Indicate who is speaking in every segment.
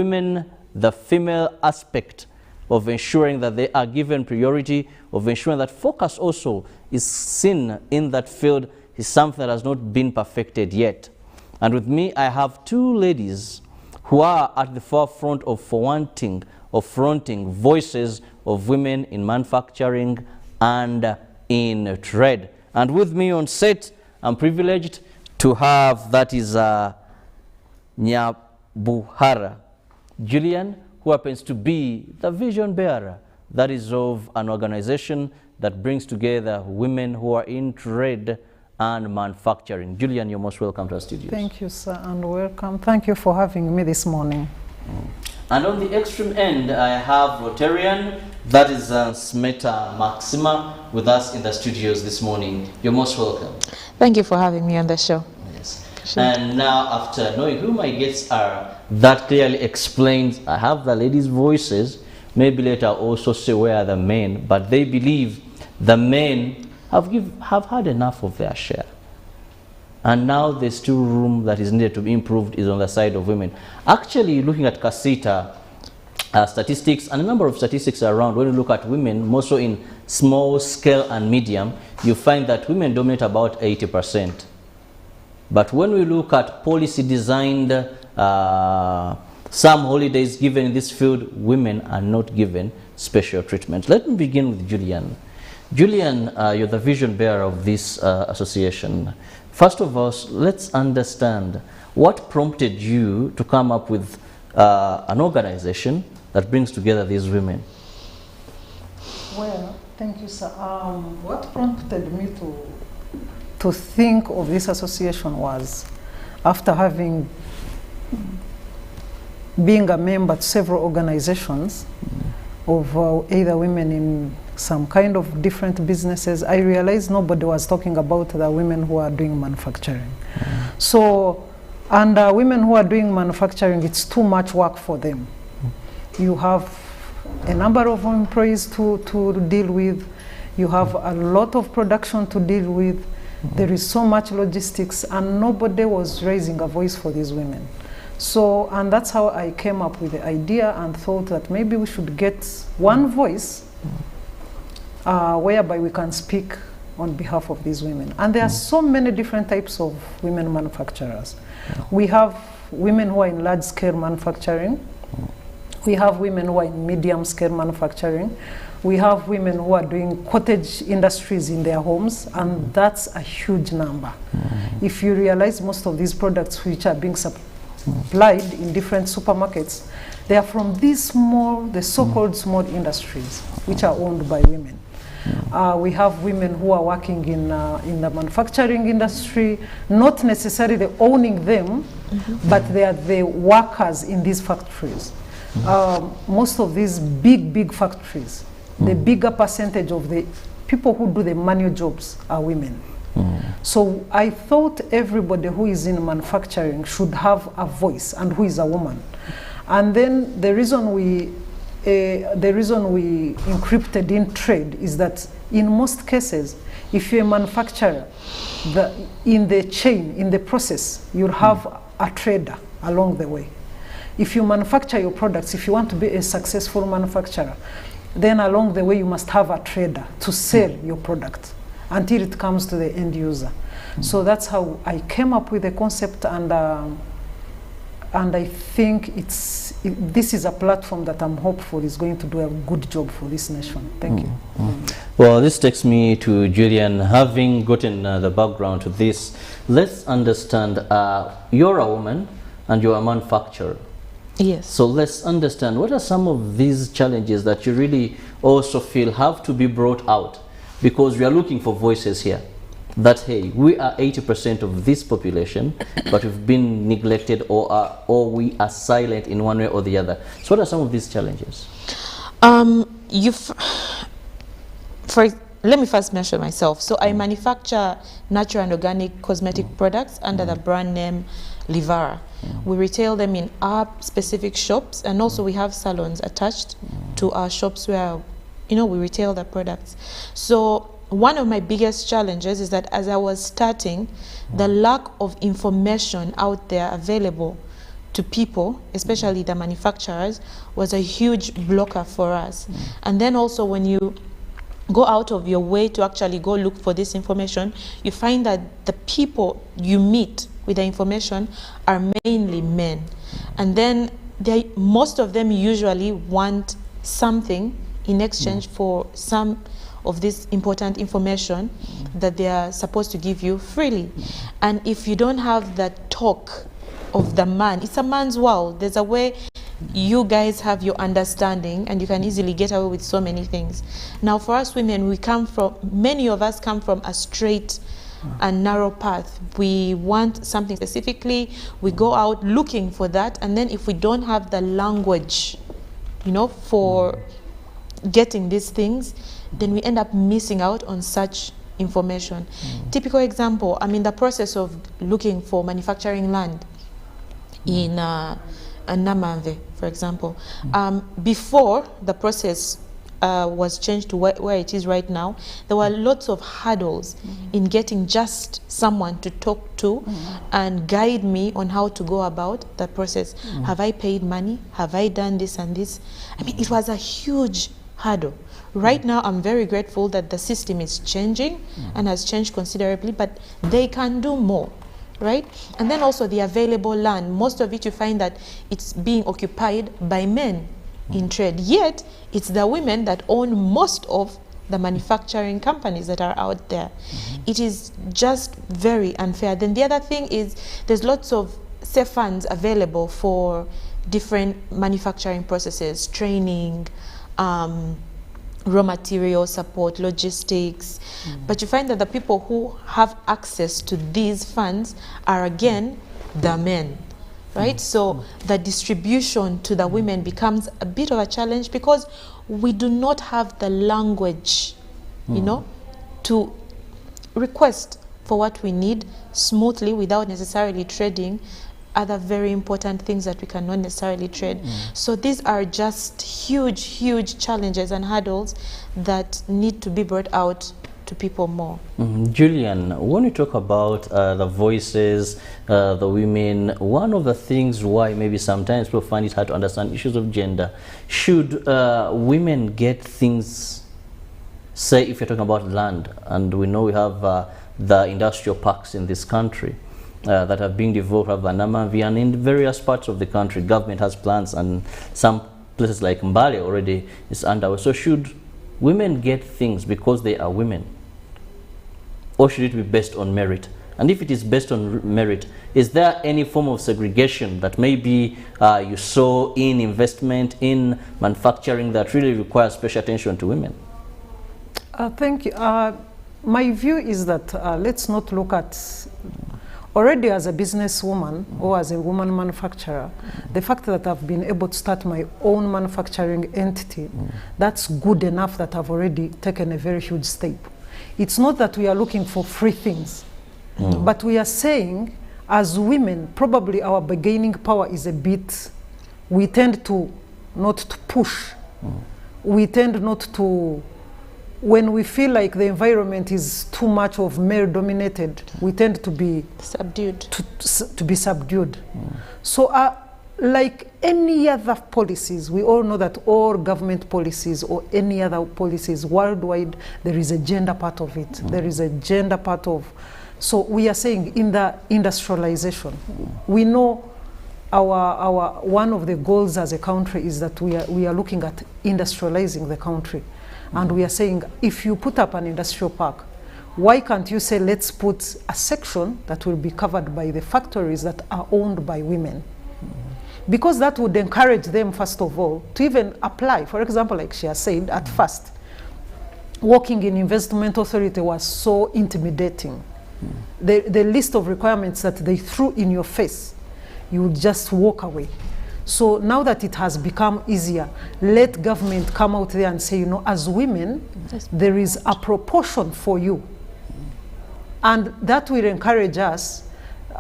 Speaker 1: women the female aspect of ensuring that they are given priority, of ensuring that focus also is seen in that field, is something that has not been perfected yet. And with me, I have two ladies who are at the forefront of fronting voices of women in manufacturing and in trade. And with me on set, I'm privileged to have, that is Nyabuhara Julian, who happens to be the vision bearer, that is of an organization that brings together women who are in trade and manufacturing. Julian, you're most welcome to our studios.
Speaker 2: Thank you, sir, and welcome. Thank you for having me this morning.
Speaker 1: And on the extreme end, I have Rotarian, that is Smeta Maxima, with us in the studios this morning. You're most welcome.
Speaker 3: Thank you for having me on the show.
Speaker 1: Yes. And now, after knowing who my guests are, that clearly explains, I have the ladies' voices. Maybe later I'll also say where are the men, but they believe the men have had enough of their share. And now there's still room that is needed to be improved is on the side of women. Actually, looking at Casita statistics, and a number of statistics around, when you look at women, more so in small scale and medium, you find that women dominate about 80%. But when we look at policy designed, some holidays given in this field, women are not given special treatment. Let me begin with Julian. Julian, you're the vision bearer of this association. First of all, let's understand what prompted you to come up with an organization that brings together these women.
Speaker 2: Well, thank you, sir. What prompted me to think of this association was after being a member to several organizations of either women in some kind of different businesses, I realized nobody was talking about the women who are doing manufacturing. So, and women who are doing manufacturing, it's too much work for them. You have a number of employees to deal with. You have a lot of production to deal with. There is so much logistics, and nobody was raising a voice for these women. So, and that's how I came up with the idea and thought that maybe we should get one voice whereby we can speak on behalf of these women. And there are so many different types of women manufacturers. We have women who are in large-scale manufacturing. We have women who are in medium-scale manufacturing. We have women who are doing cottage industries in their homes, and that's a huge number. If you realize most of these products which are being supplied in different supermarkets, they are from these small, the so-called small industries, which are owned by women. We have women who are working in the manufacturing industry, not necessarily owning them, but they are the workers in these factories. Most of these big factories, the bigger percentage of the people who do the manual jobs are women. So I thought everybody who is in manufacturing should have a voice, and who is a woman. And then the reason we encrypted in trade is that in most cases, if you're a manufacturer, in the chain, in the process, you'll have a trader along the way. If you manufacture your products, if you want to be a successful manufacturer, then along the way you must have a trader to sell your product until it comes to the end user. So that's how I came up with the concept, and I think this is a platform that I'm hopeful is going to do a good job for this nation. Thank you.
Speaker 1: Well, this takes me to Julian. Having gotten the background to this, let's understand, you're a woman and you're a manufacturer.
Speaker 3: Yes.
Speaker 1: So let's understand, what are some of these challenges that you really also feel have to be brought out? Because we are looking for voices here. That, hey, we are 80% of this population, but we've been neglected, or we are silent in one way or the other. So what are some of these challenges?
Speaker 3: Let me first mention myself. So I manufacture natural and organic cosmetic products under the brand name Livara. We retail them in our specific shops, and also we have salons attached to our shops where, we retail the products. So one of my biggest challenges is that as I was starting, the lack of information out there available to people, especially the manufacturers, was a huge blocker for us. And then also when you go out of your way to actually go look for this information, you find that the people you meet with the information are mainly men. And then most of them usually want something in exchange for some of this important information that they are supposed to give you freely. And if you don't have that talk of the man, it's a man's world. There's a way you guys have your understanding and you can easily get away with so many things. Now for us women, many of us come from a straight and narrow path. We want something specifically, we go out looking for that, and then if we don't have the language, for getting these things, then we end up missing out on such information. Typical example, I'm in the process of looking for manufacturing land in Namave, for example. Before the process was changed to where it is right now, there were lots of hurdles in getting just someone to talk to and guide me on how to go about the process. Have I paid money? Have I done this and this? I mean, it was a huge hurdle. Right now, I'm very grateful that the system is changing and has changed considerably, but they can do more. Right? And then also the available land, most of it you find that it's being occupied by men in trade, yet it's the women that own most of the manufacturing companies that are out there. It is just very unfair. Then the other thing is there's lots of safe funds available for different manufacturing processes, training, raw material support, logistics, but you find that the people who have access to these funds are again the men, right? So the distribution to the women becomes a bit of a challenge because we do not have the language, to request for what we need smoothly without necessarily trading other very important things that we cannot necessarily trade. So these are just huge, huge challenges and hurdles that need to be brought out to people more.
Speaker 1: Julian, when we talk about the voices, the women, one of the things why maybe sometimes people find it hard to understand issues of gender, should women get things, say if you're talking about land, and we know we have the industrial parks in this country, that are being developed at Namavi, and in various parts of the country, government has plans, and some places like Mbale already is underway. So should women get things because they are women? Or should it be based on merit? And if it is based on merit, is there any form of segregation that maybe you saw in investment, in manufacturing, that really requires special attention to women?
Speaker 2: Thank you. My view is that let's not look at already as a businesswoman or as a woman manufacturer, the fact that I've been able to start my own manufacturing entity, that's good enough that I've already taken a very huge step. It's not that we are looking for free things, but we are saying as women, probably our bargaining power is a bit, we tend to not to push. We tend not to, when we feel like the environment is too much of male dominated, we tend to be
Speaker 3: subdued.
Speaker 2: To be subdued. So like any other policies, we all know that all government policies or any other policies worldwide, there is a gender part of it. There is a gender part of, so we are saying in the industrialization, we know our one of the goals as a country is that we are looking at industrializing the country. And we are saying, if you put up an industrial park, why can't you say, let's put a section that will be covered by the factories that are owned by women? Because that would encourage them, first of all, to even apply. For example, like she has said, at first, working in investment authority was so intimidating. The list of requirements that they threw in your face, you would just walk away. So now that it has become easier, let government come out there and say, as women, there is a proportion for you. And that will encourage us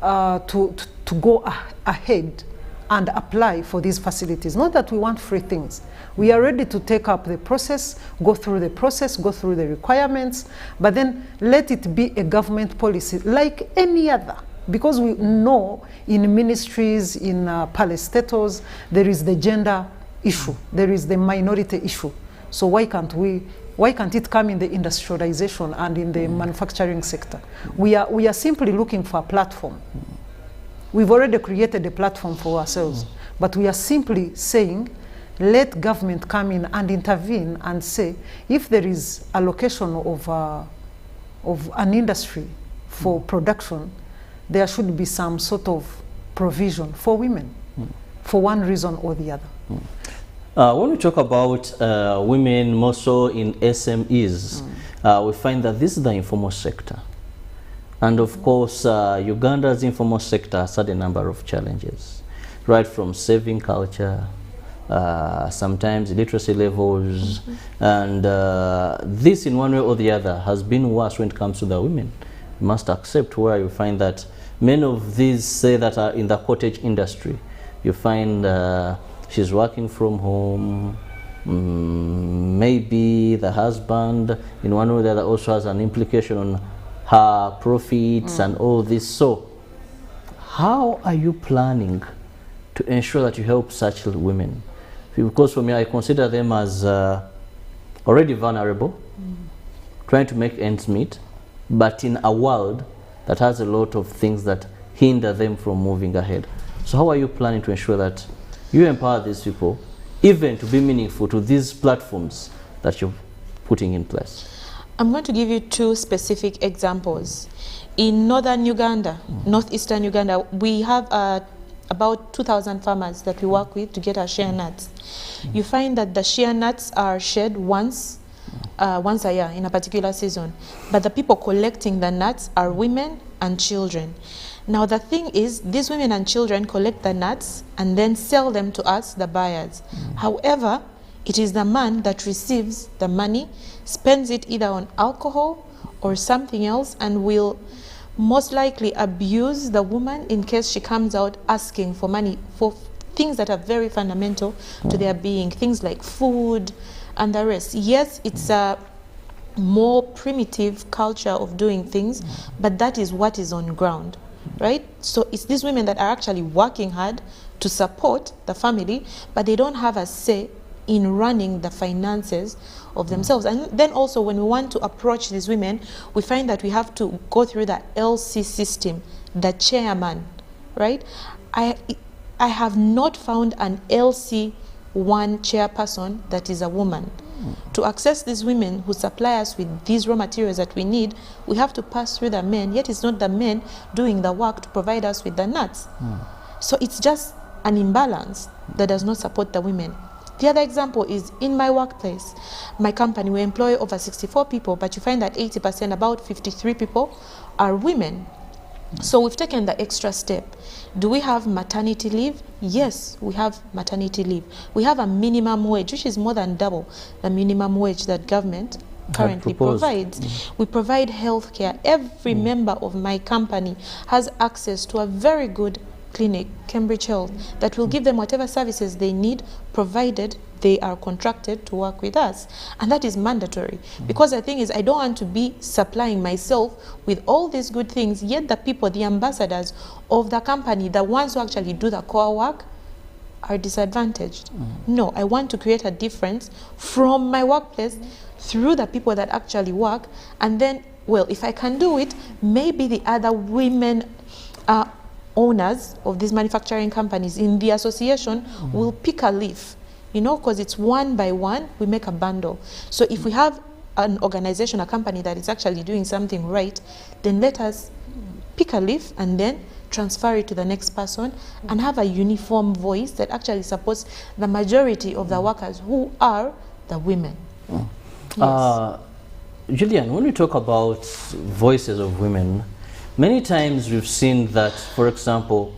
Speaker 2: to go ahead and apply for these facilities. Not that we want free things. We are ready to take up the process, go through the requirements, but then let it be a government policy like any other. Because we know in ministries, in parastatals, there is the gender issue, there is the minority issue. So why can't it come in the industrialization and in the manufacturing sector? We are simply looking for a platform. We've already created a platform for ourselves, but we are simply saying, let government come in and intervene and say, if there is allocation of an industry for production, there should be some sort of provision for women, for one reason or the other.
Speaker 1: When we talk about women more so in SMEs, we find that this is the informal sector. And of course, Uganda's informal sector has had a number of challenges, right from saving culture, sometimes literacy levels, and this in one way or the other has been worse when it comes to the women. You must accept, where you find that many of these, say, that are in the cottage industry, you find she's working from home, maybe the husband in one way or the other also has an implication on her profits and all this. So how are you planning to ensure that you help such women? Because for me, I consider them as already vulnerable, trying to make ends meet, but in a world that has a lot of things that hinder them from moving ahead. So how are you planning to ensure that you empower these people, even to be meaningful to these platforms that you're putting in place?
Speaker 3: I'm going to give you two specific examples. In northern Uganda, northeastern Uganda, we have about 2,000 farmers that we work with to get our shea nuts. You find that the shea nuts are shed once a year in a particular season, but the people collecting the nuts are women and children. Now the thing is, these women and children collect the nuts and then sell them to us, the buyers. However, it is the man that receives the money, spends it either on alcohol or something else, and will most likely abuse the woman in case she comes out asking for money for things that are very fundamental to their being, things like food and the rest. Yes, it's a more primitive culture of doing things, but that is what is on ground, right? So it's these women that are actually working hard to support the family, but they don't have a say in running the finances of themselves. And then also, when we want to approach these women, we find that we have to go through the LC system, the chairman, right? I have not found an LC1 chairperson that is a woman. To access these women who supply us with these raw materials that we need, we have to pass through the men, yet it's not the men doing the work to provide us with the nuts. So it's just an imbalance that does not support the women. The other example is in my workplace, my company, we employ over 64 people, but you find that 80%, about 53 people, are women. So we've taken the extra step. Do we have maternity leave? Yes, we have maternity leave. We have a minimum wage, which is more than double the minimum wage that government currently provides. We provide health care. Every member of my company has access to a very good clinic, Cambridge Health, that will give them whatever services they need, provided they are contracted to work with us. And that is mandatory. Because the thing is, I don't want to be supplying myself with all these good things, yet the people, the ambassadors of the company, the ones who actually do the core work, are disadvantaged. No, I want to create a difference from my workplace through the people that actually work. And then, well, if I can do it, maybe the other women owners of these manufacturing companies in the association will pick a leaf, you know, because it's one by one, we make a bundle. So if we have an organization, a company that is actually doing something right, then let us pick a leaf and then transfer it to the next person and have a uniform voice that actually supports the majority of the workers, who are the women. Yes.
Speaker 1: Julian, when we talk about voices of women, many times we've seen that, for example,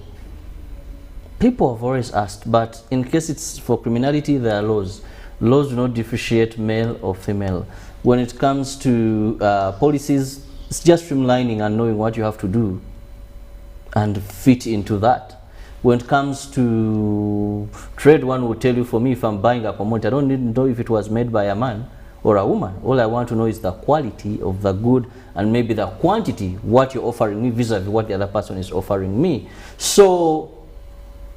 Speaker 1: people have always asked, but in case it's for criminality, there are laws. Laws do not differentiate male or female. When it comes to policies, it's just streamlining and knowing what you have to do and fit into that. When it comes to trade, one will tell you, for me, if I'm buying a commodity, I don't need to know if it was made by a man or a woman. All I want to know is the quality of the good and maybe the quantity, what you're offering me vis-a-vis what the other person is offering me. So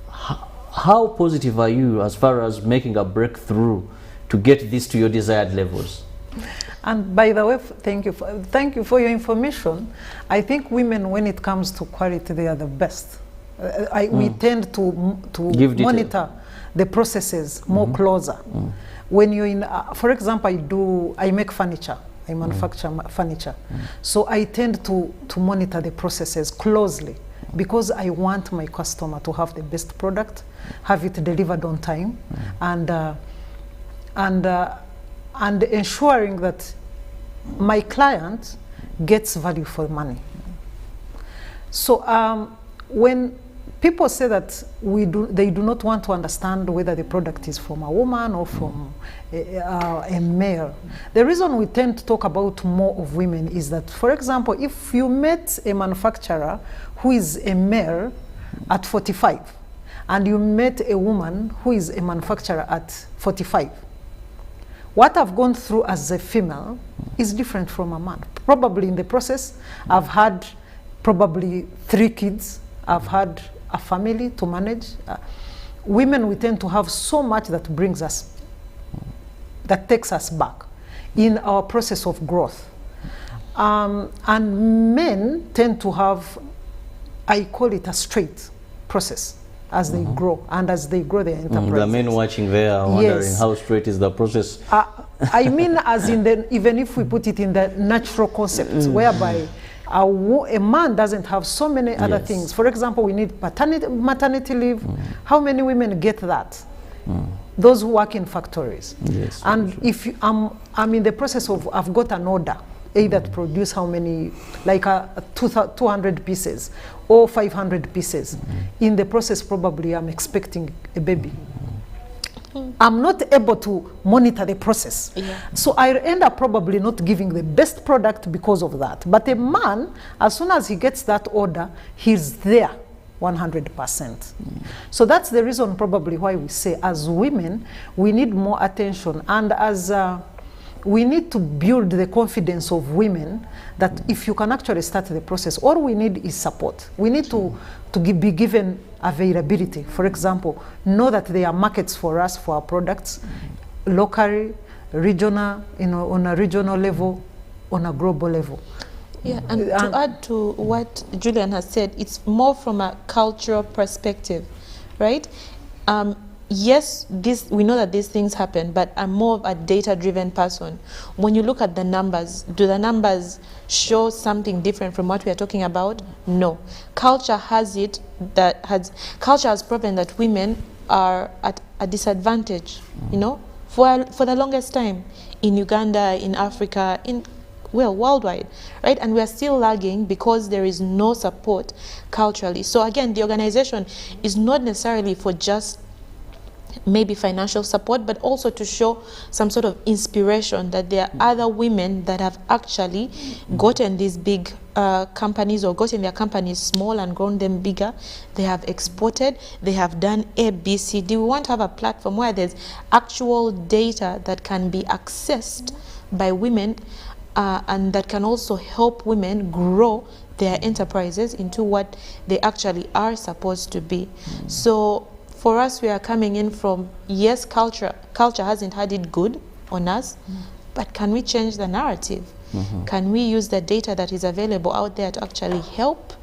Speaker 1: how positive are you as far as making a breakthrough to get this to your desired levels?
Speaker 2: And by the way, thank you for your information. I think women, when it comes to quality, they are the best. We tend to monitor the processes more closer. When you're in, for example, I make furniture. I manufacture furniture. So I tend to monitor the processes closely because I want my customer to have the best product, have it delivered on time, and ensuring that my client gets value for money. So when people say that they do not want to understand whether the product is from a woman or from a male, the reason we tend to talk about more of women is that, for example, if you met a manufacturer who is a male at 45 and you met a woman who is a manufacturer at 45, what I've gone through as a female is different from a man. Probably in the process, I've had probably 3 kids. I've had a family to manage. Women, we tend to have so much that brings us, that takes us back in our process of growth. And men tend to have, I call it a straight process as they grow, and as they grow their enterprises.
Speaker 1: The men watching there are wondering how straight is the process.
Speaker 2: I mean, as in even if we put it in the natural concepts, whereby a man doesn't have so many other things. For example, we need maternity leave. How many women get that? Those who work in factories.
Speaker 1: Yes,
Speaker 2: and if I'm in the process of, I've got an order, either to produce how many, like 200 pieces or 500 pieces. In the process, probably I'm expecting a baby. I'm not able to monitor the process. So I end up probably not giving the best product because of that. But a man, as soon as he gets that order, he's there 100%. So that's the reason probably why we say as women, we need more attention. And as we need to build the confidence of women that if you can actually start the process, all we need is support. We need to be given availability. For example, know that there are markets for us for our products, locally, regional, on a regional level, on a global level.
Speaker 3: Yeah, and to add to what Julian has said, it's more from a cultural perspective, right? Yes, we know that these things happen, but I'm more of a data-driven person. When you look at the numbers, do the numbers show something different from what we are talking about? No. Culture has proven that women are at a disadvantage, for the longest time in Uganda, in Africa, worldwide, right? And we are still lagging because there is no support culturally. So again, the organization is not necessarily for just maybe financial support, but also to show some sort of inspiration that there are other women that have actually gotten these big companies, or gotten their companies small and grown them bigger. They have exported, they have done A, B, C, D. We want to have a platform where there's actual data that can be accessed by women and that can also help women grow their enterprises into what they actually are supposed to be. So for us, we are coming in from, yes, culture hasn't had it good on us, but can we change the narrative? Can we use the data that is available out there to actually help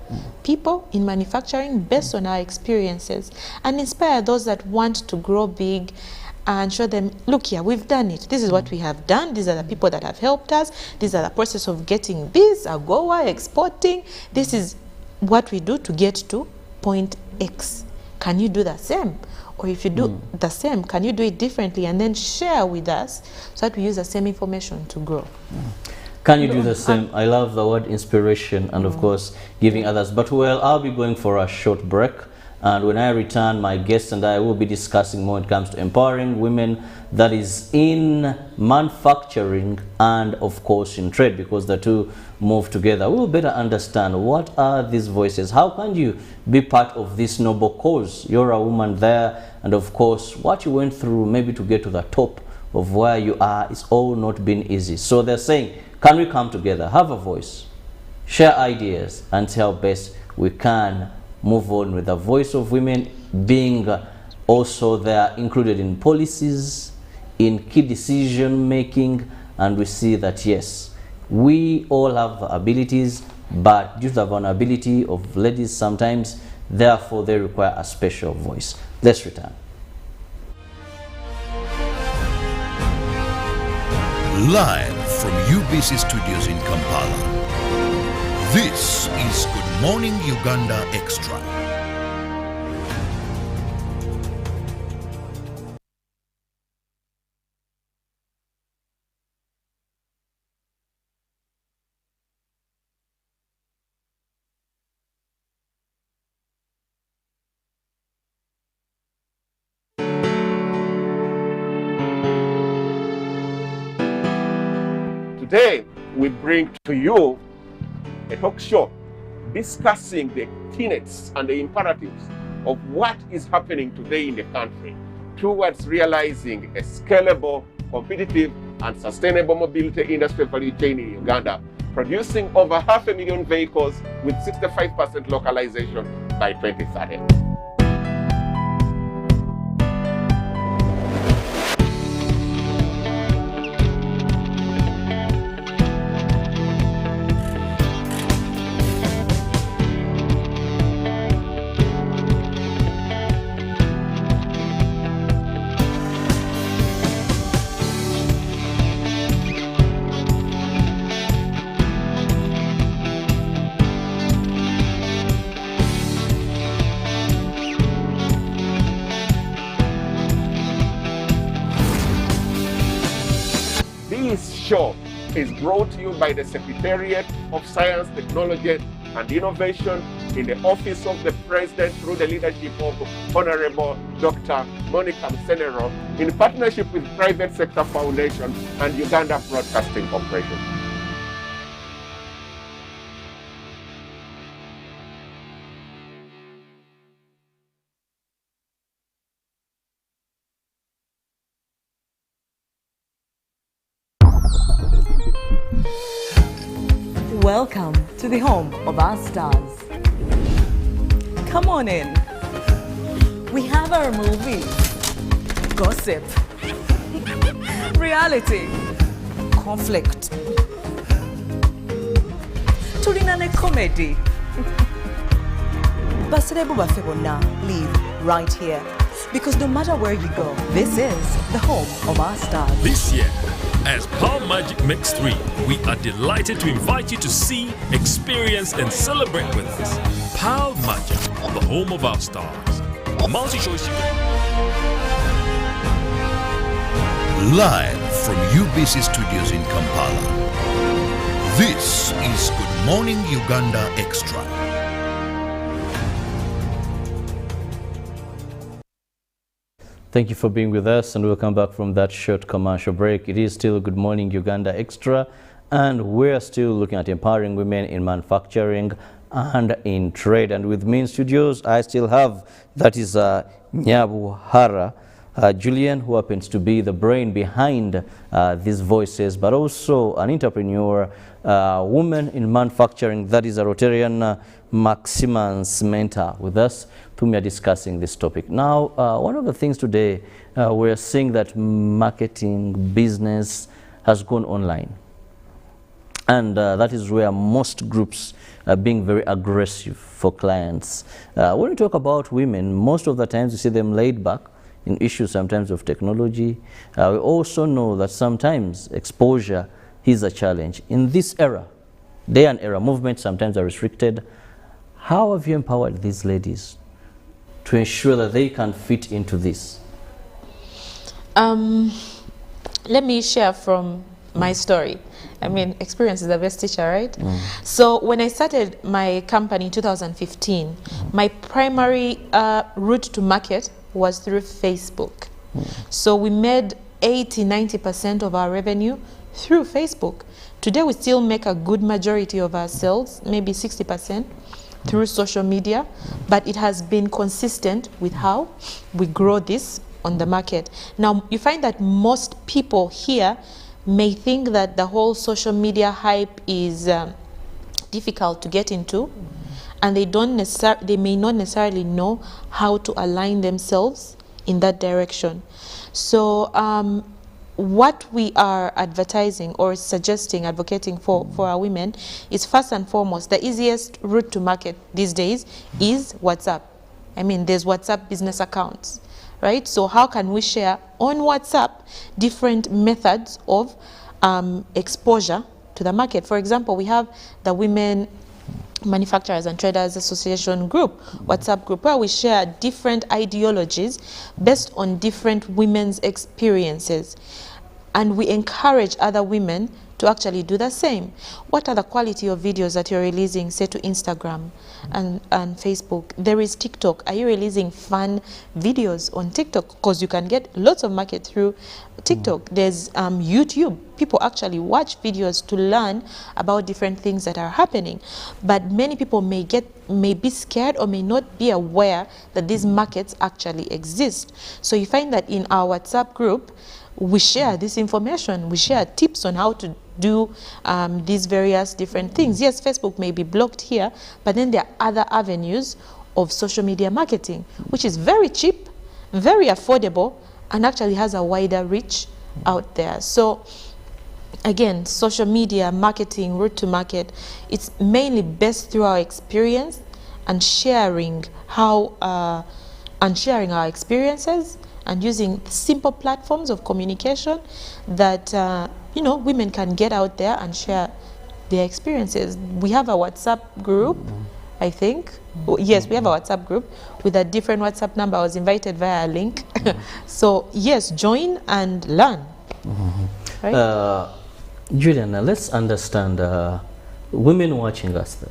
Speaker 3: people in manufacturing based on our experiences and inspire those that want to grow big and show them, look here, we've done it. This is what we have done. These are the people that have helped us. These are the process of getting this, AGOA, exporting. This is what we do to get to point X. Can you do the same? Or if you do the same, can you do it differently? And then share with us so that we use the same information to grow.
Speaker 1: Can you do the same? I love the word inspiration and of course giving others. But well, I'll be going for a short break. And when I return, my guests and I will be discussing more when it comes to empowering women, that is in manufacturing and of course in trade, because the two move together. We will better understand what are these voices. How can you be part of this noble cause? You're a woman there, and of course what you went through maybe to get to the top of where you are, it's all not been easy. So they're saying, can we come together, have a voice, share ideas, and see how best we can move on with the voice of women being also there included in policies, in key decision making, and we see that yes, we all have abilities, but due to the vulnerability of ladies sometimes, therefore they require a special voice. Let's return.
Speaker 4: Live from UBC Studios in Kampala, this is Good Morning Uganda Extra.
Speaker 5: Today, we bring to you a talk show discussing the tenets and the imperatives of what is happening today in the country towards realizing a scalable, competitive, and sustainable mobility industry value chain in Uganda, producing over 500,000 vehicles with 65% localization by 2030. This show is brought to you by the Secretariat of Science, Technology and Innovation in the Office of the President through the leadership of Honorable Dr. Monica Msenero in partnership with Private Sector Foundation and Uganda Broadcasting Corporation.
Speaker 6: Welcome to the home of our stars. Come on in. We have our movies, gossip, reality, conflict, tulinane comedy. Basirebu baffe bonna live right here, because no matter where you go, this is the home of our stars.
Speaker 7: This year, as Power Magic Mix 3, we are delighted to invite you to see, experience, and celebrate with us. Power Magic, the home of our stars. Multi-choice event.
Speaker 4: Live from UBC Studios in Kampala, this is Good Morning Uganda Extra.
Speaker 1: Thank you for being with us, and we'll come back from that short commercial break. It is still Good Morning Uganda Extra, and we're still looking at empowering women in manufacturing and in trade. And with me in studios, I still have, that is Nyabu Hara, Julian, who happens to be the brain behind these voices, but also an entrepreneur, woman in manufacturing, that is a Rotarian Maximans mentor with us, whom we are discussing this topic. Now, one of the things today, we're seeing that marketing business has gone online. And that is where most groups are being very aggressive for clients. When we talk about women, most of the times you see them laid back in issues sometimes of technology. We also know that sometimes exposure is a challenge. In this era, day and era, movements sometimes are restricted. How have you empowered these ladies to ensure that they can fit into this?
Speaker 3: Let me share from my story. I mean, experience is the best teacher, right? So when I started my company in 2015, my primary route to market was through Facebook. So we made 80–90% of our revenue through Facebook. Today we still make a good majority of our sales, maybe 60%, through social media, but it has been consistent with how we grow this on the market. Now, you find that most people here may think that the whole social media hype is difficult to get into, and they may not necessarily know how to align themselves in that direction. So what we are advertising or suggesting, advocating for our women is, first and foremost, the easiest route to market these days is WhatsApp. I mean, there's WhatsApp business accounts, right? So how can we share on WhatsApp different methods of exposure to the market? For example, we have the Women Manufacturers and Traders Association group, WhatsApp group, where we share different ideologies based on different women's experiences. And we encourage other women to actually do the same. What are the quality of videos that you're releasing, say, to Instagram and Facebook? There is TikTok. Are you releasing fun videos on TikTok? Because you can get lots of market through TikTok. There's YouTube. People actually watch videos to learn about different things that are happening. But many people may be scared or may not be aware that these markets actually exist. So you find that in our WhatsApp group, we share this information. We share tips on how to do these various different things. Yes, Facebook may be blocked here, but then there are other avenues of social media marketing, which is very cheap, very affordable, and actually has a wider reach out there. So again, social media marketing, route to market, it's mainly based through our experience and sharing our experiences, and using simple platforms of communication that women can get out there and share their experiences. We have a WhatsApp group, I think. Yes, we have a WhatsApp group with a different WhatsApp number. I was invited via a link. So yes, join and learn. Right?
Speaker 1: Julian, let's understand women watching us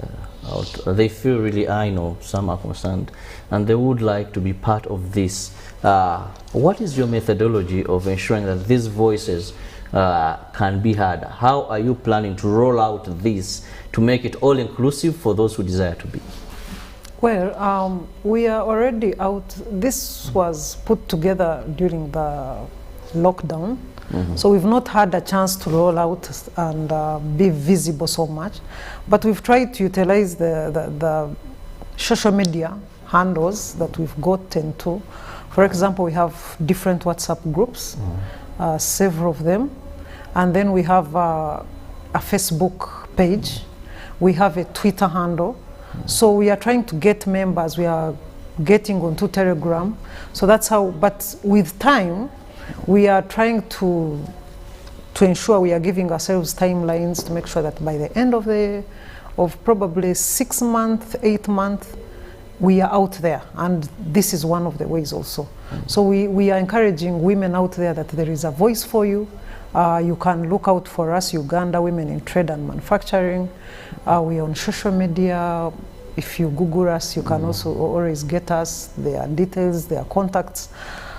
Speaker 1: out. They feel really, I know some are concerned, and they would like to be part of this. What is your methodology of ensuring that these voices can be heard? How are you planning to roll out this to make it all inclusive for those who desire to be?
Speaker 2: Well, we are already out. This was put together during the lockdown. So we've not had a chance to roll out and be visible so much, but we've tried to utilize the social media handles that we've gotten to. For example, we have different WhatsApp groups, several of them, and then we have a Facebook page. We have a Twitter handle. So we are trying to get members. We are getting onto Telegram. So that's how, but with time, we are trying to ensure we are giving ourselves timelines to make sure that by the end of probably 6 months, 8 months, we are out there, and this is one of the ways also. So we are encouraging women out there that there is a voice for you. You can look out for us, Uganda Women in Trade and Manufacturing. We are on social media. If you Google us, you can also always get us. There are details, there are contacts.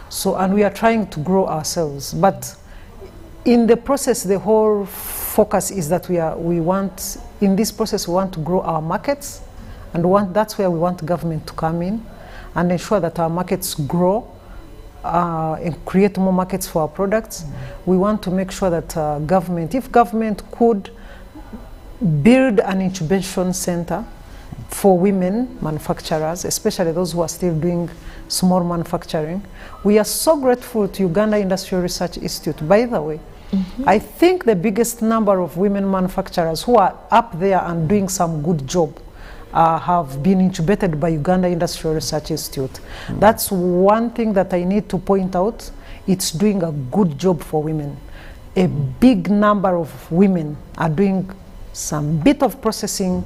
Speaker 2: So, and we are trying to grow ourselves. But in the process, the whole focus is that in this process, we want to grow our markets. And that's where we want government to come in and ensure that our markets grow and create more markets for our products. We want to make sure that if government could build an incubation center for women manufacturers, especially those who are still doing small manufacturing. We are so grateful to Uganda Industrial Research Institute. By the way, I think the biggest number of women manufacturers who are up there and doing some good job have been incubated by Uganda Industrial Research Institute. That's one thing that I need to point out. It's doing a good job for women. A big number of women are doing some bit of processing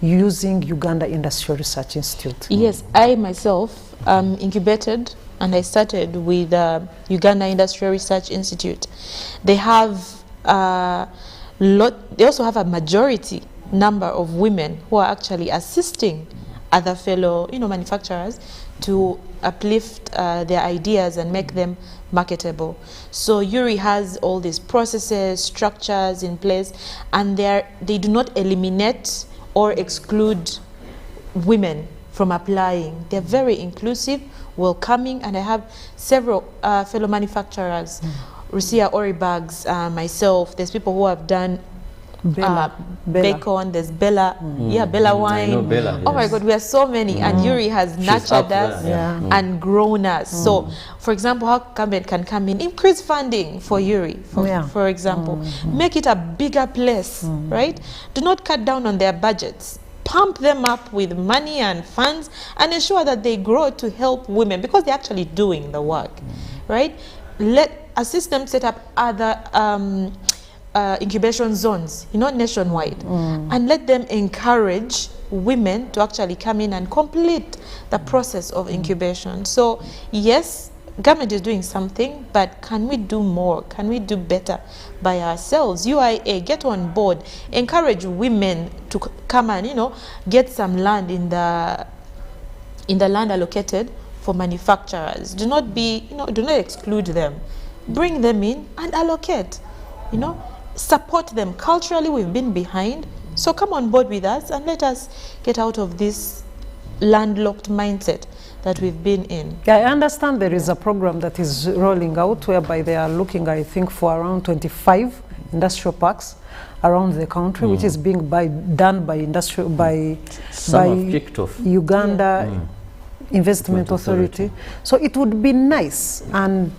Speaker 2: using Uganda Industrial Research Institute.
Speaker 3: Yes, I myself incubated, and I started with Uganda Industrial Research Institute. They have they also have a majority number of women who are actually assisting other fellow manufacturers to uplift their ideas and make them marketable. So URI has all these processes, structures in place, and they do not eliminate or exclude women from applying. They're very inclusive will come in, and I have several fellow manufacturers, Rusia Ori bags, myself. There's people who have done bacon, there's Bella, Bella wine.
Speaker 1: I know Bella,
Speaker 3: Oh my
Speaker 1: yes.
Speaker 3: God, we are so many, and Yuri has nurtured us and grown us. So, for example, how Cabinet can come in, increase funding for Yuri, for example, make it a bigger place, right? Do not cut down on their budgets. Pump them up with money and funds and ensure that they grow to help women, because they're actually doing the work, right? Assist them set up other incubation zones, nationwide, and let them encourage women to actually come in and complete the process of incubation. So yes, government is doing something, but can we do more? Can we do better by ourselves? UIA, get on board, encourage women to come and get some land in the land allocated for manufacturers. Do not do not exclude them. Bring them in and allocate. Support them. Culturally, we've been behind, so come on board with us and let us get out of this landlocked mindset that we've been in.
Speaker 2: Yeah, I understand there is a program that is rolling out whereby they are looking, I think, for around 25 industrial parks around the country, which is being done by Uganda Investment Authority. So it would be nice, and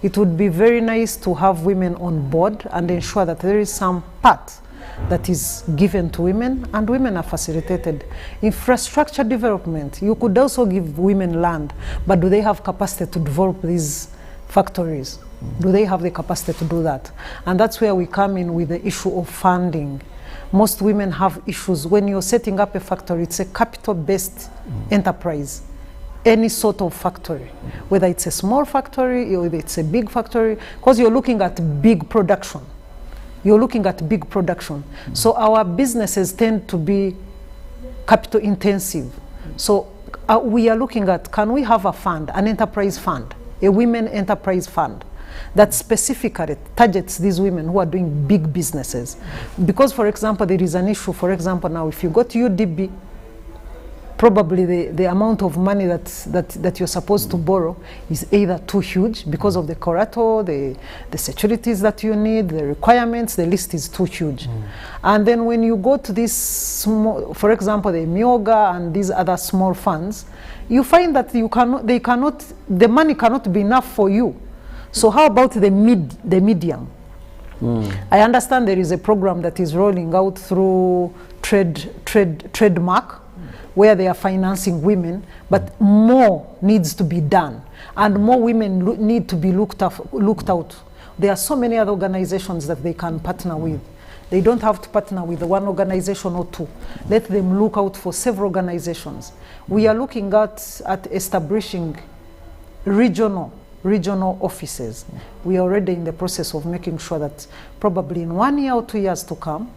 Speaker 2: it would be very nice to have women on board and ensure that there is some part that is given to women, and women are facilitated. Infrastructure development, you could also give women land, but do they have capacity to develop these factories? Do they have the capacity to do that? And that's where we come in with the issue of funding. Most women have issues. When you're setting up a factory, it's a capital-based enterprise. Any sort of factory, whether it's a small factory or it's a big factory, because you're looking at big production. So our businesses tend to be capital intensive. So we are looking at, can we have a fund, an enterprise fund, a women enterprise fund that specifically targets these women who are doing big businesses? Because, for example, there is an issue, for example, now if you go to UDB, probably the amount of money that you're supposed to borrow is either too huge because of the collateral, the securities that you need, the requirements, the list is too huge. And then when you go to these small, for example, the Myoga and these other small funds, you find that the money cannot be enough for you. So how about the medium? I understand there is a program that is rolling out through trademark, where they are financing women, but more needs to be done, and more women need to be looked out. There are so many other organizations that they can partner with. They don't have to partner with one organization or two. Let them look out for several organizations. We are looking at establishing regional offices. We are already in the process of making sure that probably in 1 year or 2 years to come,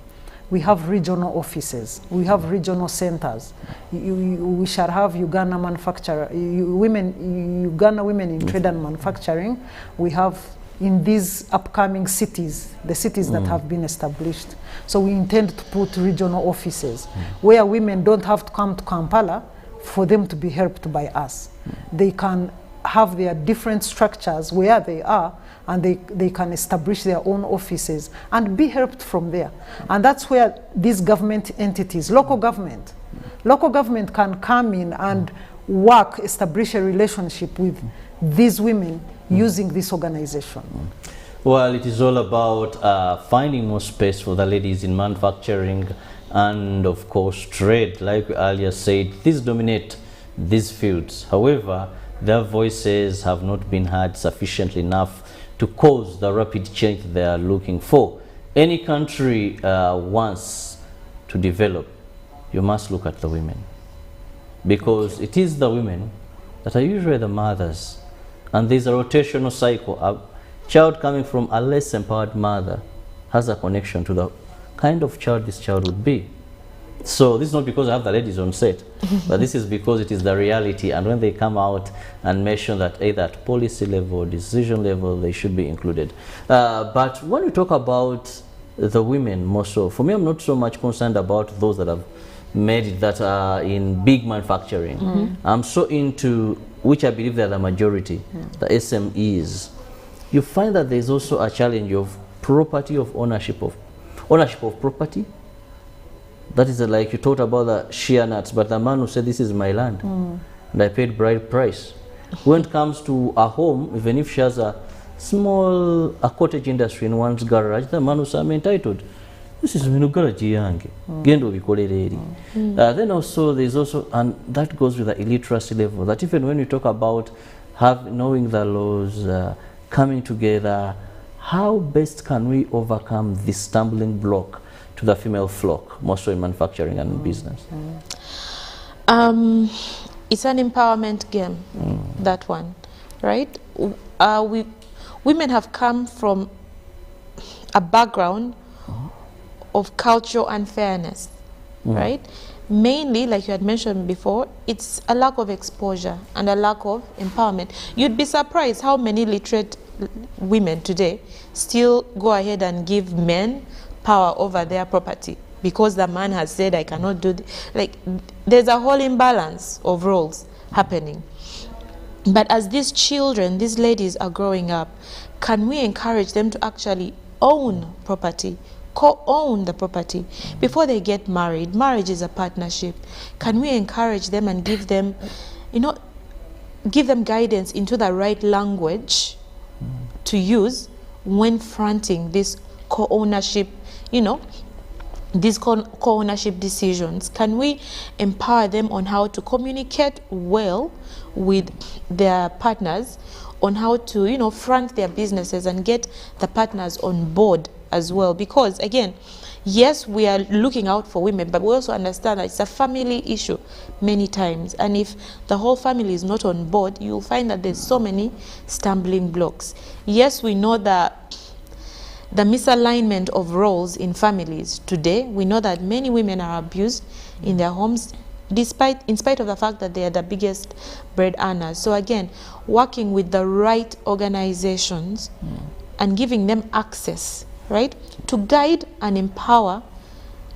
Speaker 2: we have regional offices, we have regional centers. We shall have Uganda women in trade and manufacturing. We have in these upcoming cities, the cities that have been established. So we intend to put regional offices where women don't have to come to Kampala for them to be helped by us. They can have their different structures where they are, and they can establish their own offices and be helped from there. And that's where these government entities, local government can come in and work, establish a relationship with these women using this organization.
Speaker 1: Well, it is all about finding more space for the ladies in manufacturing and, of course, trade. Like we earlier said, these dominate these fields. However, their voices have not been heard sufficiently enough to cause the rapid change they are looking for. Any country wants to develop, you must look at the women, because it is the women that are usually the mothers, and there's a rotational cycle. A child coming from a less empowered mother has a connection to the kind of child this child would be. So this is not because I have the ladies on set, but this is because it is the reality, and when they come out and mention that either at policy level or decision level, they should be included. But when we talk about the women more so, for me, I'm not so much concerned about those that have made it, that are in big manufacturing. I'm so into which I believe they're the majority, the SMEs, you find that there's also a challenge of property, of ownership of property. That is like you talked about the shea nuts, but the man who said this is my land and I paid bride price. When it comes to a home, even if she has a cottage industry in one's garage, the man who said I'm entitled. This is my garage yange. Then also there's also, and that goes with the illiteracy level, that even when we talk about knowing the laws, coming together, how best can we overcome this stumbling block to the female flock, mostly in manufacturing and business?
Speaker 3: It's an empowerment game, that one, right? Women have come from a background of cultural unfairness, right? Mainly, like you had mentioned before, it's a lack of exposure and a lack of empowerment. You'd be surprised how many literate women today still go ahead and give men power over their property because the man has said, I cannot do this. Like, there's a whole imbalance of roles happening. But as these children, these ladies are growing up, can we encourage them to actually own property, co-own the property before they get married? Marriage is a partnership. Can we encourage them and give them, give them guidance into the right language to use when fronting this co-ownership, these co-ownership decisions? Can we empower them on how to communicate well with their partners, on how to, front their businesses and get the partners on board as well? Because again, yes, we are looking out for women, but we also understand that it's a family issue many times. And if the whole family is not on board, you'll find that there's so many stumbling blocks. Yes, we know that the misalignment of roles in families today, we know that many women are abused in their homes, in spite of the fact that they are the biggest bread earners. So again, working with the right organizations and giving them access, right, to guide and empower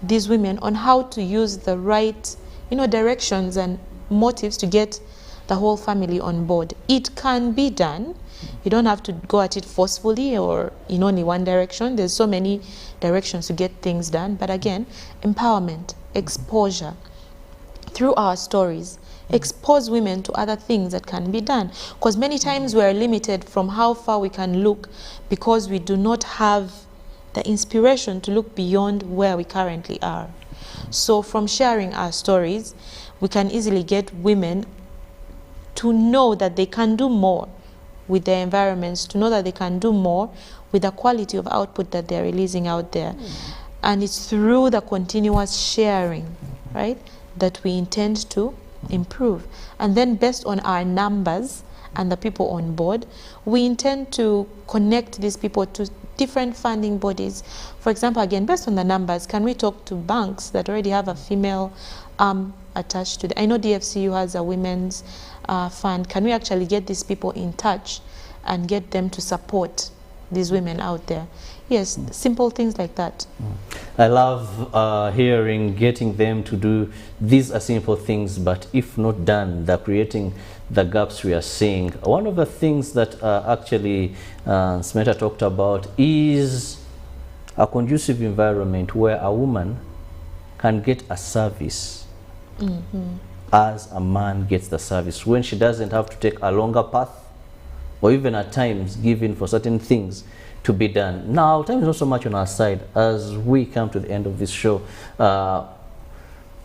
Speaker 3: these women on how to use the right, directions and motives to get the whole family on board. It can be done. You don't have to go at it forcefully or in only one direction. There's so many directions to get things done. But again, empowerment, exposure, through our stories, expose women to other things that can be done. Because many times we're limited from how far we can look because we do not have the inspiration to look beyond where we currently are. So from sharing our stories, we can easily get women to know that they can do more with their environments, to know that they can do more with the quality of output that they're releasing out there. And it's through the continuous sharing, right, that we intend to improve. And then based on our numbers and the people on board, we intend to connect these people to different funding bodies. For example, again, based on the numbers, can we talk to banks that already have a female arm attached to them? I know DFCU has a women's fund. Can we actually get these people in touch and get them to support these women out there? Yes, simple things like that.
Speaker 1: I love getting them to do. These are simple things, but if not done, they're creating the gaps we are seeing. One of the things that actually Smeta talked about is a conducive environment where a woman can get a service as a man gets the service, when she doesn't have to take a longer path or even at times given for certain things to be done. Now, time is not so much on our side as we come to the end of this show.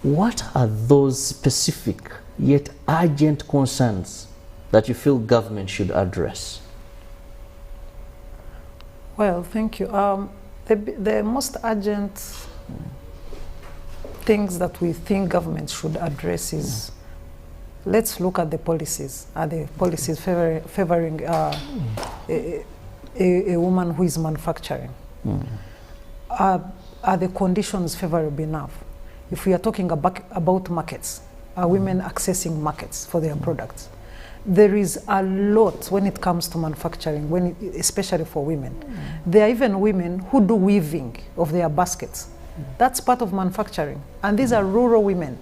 Speaker 1: What are those specific yet urgent concerns that you feel government should address?
Speaker 2: Well, thank you. The most urgent things that we think government should address is, let's look at the policies. Are the policies favoring a woman who is manufacturing? Are the conditions favorable enough? If we are talking about markets, are women accessing markets for their products? There is a lot when it comes to manufacturing, especially for women. There are even women who do weaving of their baskets. That's part of manufacturing. And these are rural women.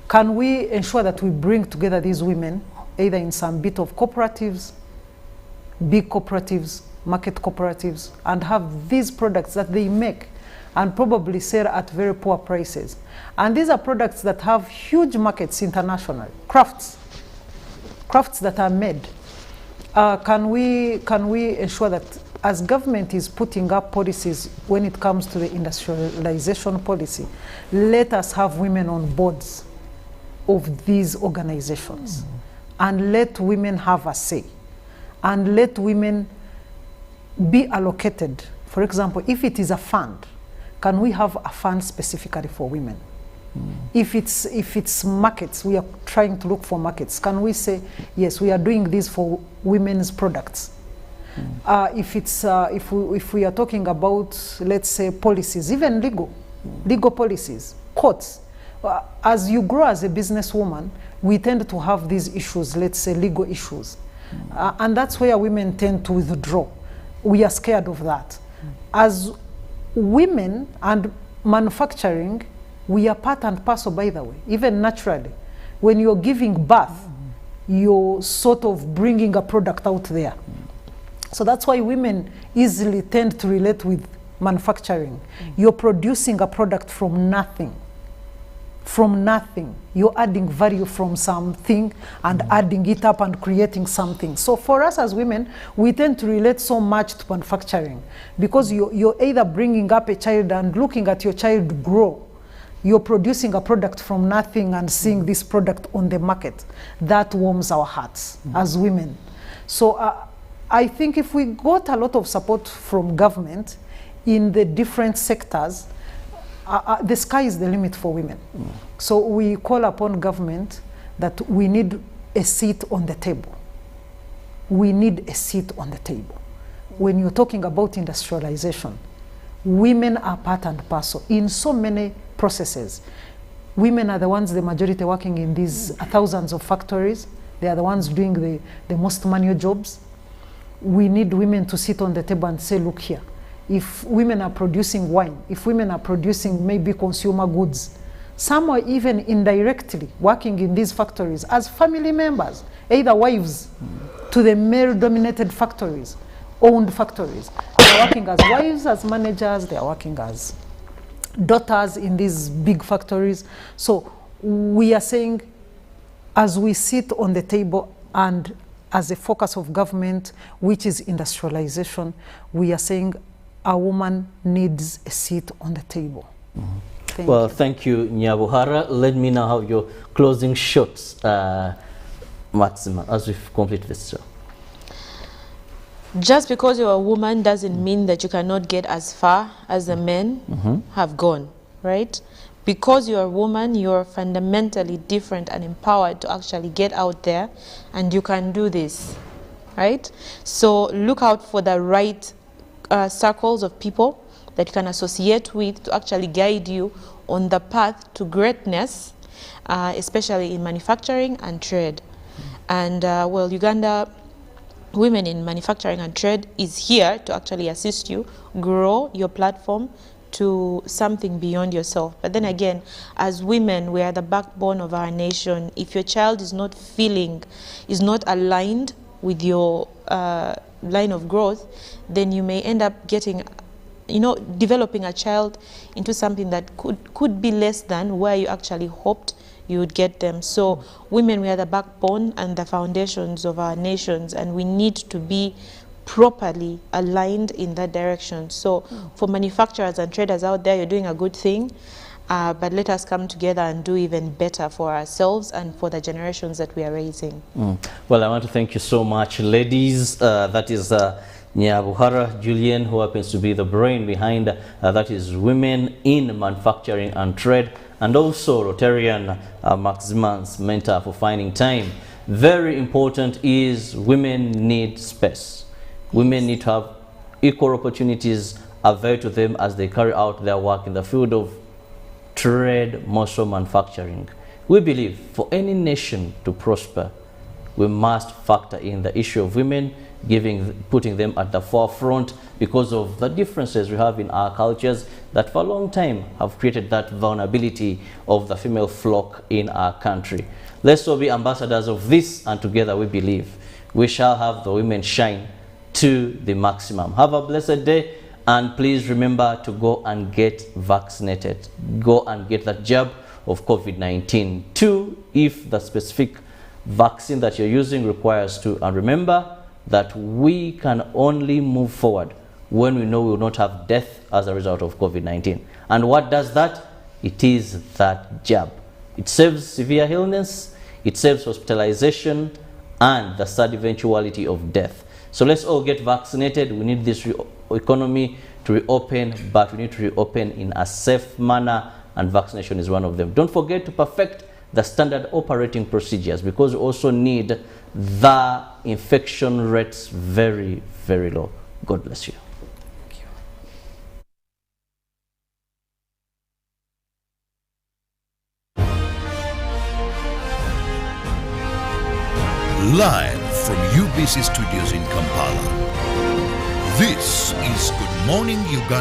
Speaker 2: Can we ensure that we bring together these women either in some bit of cooperatives, big cooperatives, market cooperatives, and have these products that they make and probably sell at very poor prices. And these are products that have huge markets internationally, crafts that are made. Can we ensure that as government is putting up policies when it comes to the industrialization policy, let us have women on boards of these organizations, and let women have a say, and let women be allocated. For example, if it is a fund, can we have a fund specifically for women? If it's markets, we are trying to look for markets, can we say, yes, we are doing this for women's products? If we are talking about, let's say, policies, even legal policies, courts, as you grow as a businesswoman, we tend to have these issues, let's say legal issues. And that's where women tend to withdraw. We are scared of that. As women and manufacturing, we are part and parcel, by the way, even naturally. When you're giving birth, you're sort of bringing a product out there. So that's why women easily tend to relate with manufacturing. You're producing a product from nothing. From nothing. You're adding value from something and adding it up and creating something. So for us as women, we tend to relate so much to manufacturing because you're either bringing up a child and looking at your child grow. You're producing a product from nothing and seeing this product on the market. That warms our hearts as women. So I think if we got a lot of support from government in the different sectors, the sky is the limit for women. So we call upon government that we need a seat on the table. We need a seat on the table. When you're talking about industrialization, women are part and parcel in so many processes. Women are the ones, the majority working in these thousands of factories. They are the ones doing the most manual jobs. We need women to sit on the table and say, look here, if women are producing wine, if women are producing maybe consumer goods, some are even indirectly working in these factories as family members, either wives to the male-dominated factories, owned factories. They are working as wives, as managers, they are working as daughters in these big factories. So we are saying, as we sit on the table and as a focus of government, which is industrialization, we are saying a woman needs a seat on the table.
Speaker 1: Thank you, Nyabuhara. Let me now have your closing shots, Maxima, as we complete this show.
Speaker 3: Just because you're a woman doesn't mean that you cannot get as far as the men have gone, right? Because you're a woman, you're fundamentally different and empowered to actually get out there, and you can do this, right? So look out for the right circles of people that you can associate with to actually guide you on the path to greatness, especially in manufacturing and trade. And well, Uganda Women in Manufacturing and Trade is here to actually assist you grow your platform to something beyond yourself. But then again, as women, we are the backbone of our nation. If your child is not aligned with your line of growth, then you may end up getting, developing a child into something that could be less than where you actually hoped you would get them. So women, we are the backbone and the foundations of our nations, and we need to be properly aligned in that direction. So for manufacturers and traders out there, you're doing a good thing, but let us come together and do even better for ourselves and for the generations that we are raising.
Speaker 1: Well, I want to thank you so much, ladies. That is Nyabuhara Julian, who happens to be the brain behind that is Women in Manufacturing and Trade, and also Rotarian Maximan's mentor for finding time. Very important is women need space. Women need to have equal opportunities available to them as they carry out their work in the field of trade, more so manufacturing. We believe for any nation to prosper, we must factor in the issue of women putting them at the forefront because of the differences we have in our cultures that for a long time have created that vulnerability of the female flock in our country. Let's all be ambassadors of this, and together we believe we shall have the women shine to the maximum. Have a blessed day, and please remember to go and get vaccinated. Go and get that jab of COVID-19 too, if the specific vaccine that you're using requires to. And remember that we can only move forward when we know we will not have death as a result of COVID-19. And what does that? It is that jab. It saves severe illness, it saves hospitalization, and the sad eventuality of death. So let's all get vaccinated. We need this economy to reopen, but we need to reopen in a safe manner, and vaccination is one of them. Don't forget to perfect the standard operating procedures, because we also need the infection rates very, very low. God bless you.
Speaker 4: Live from UBC Studios in Kampala, this is Good Morning Uganda.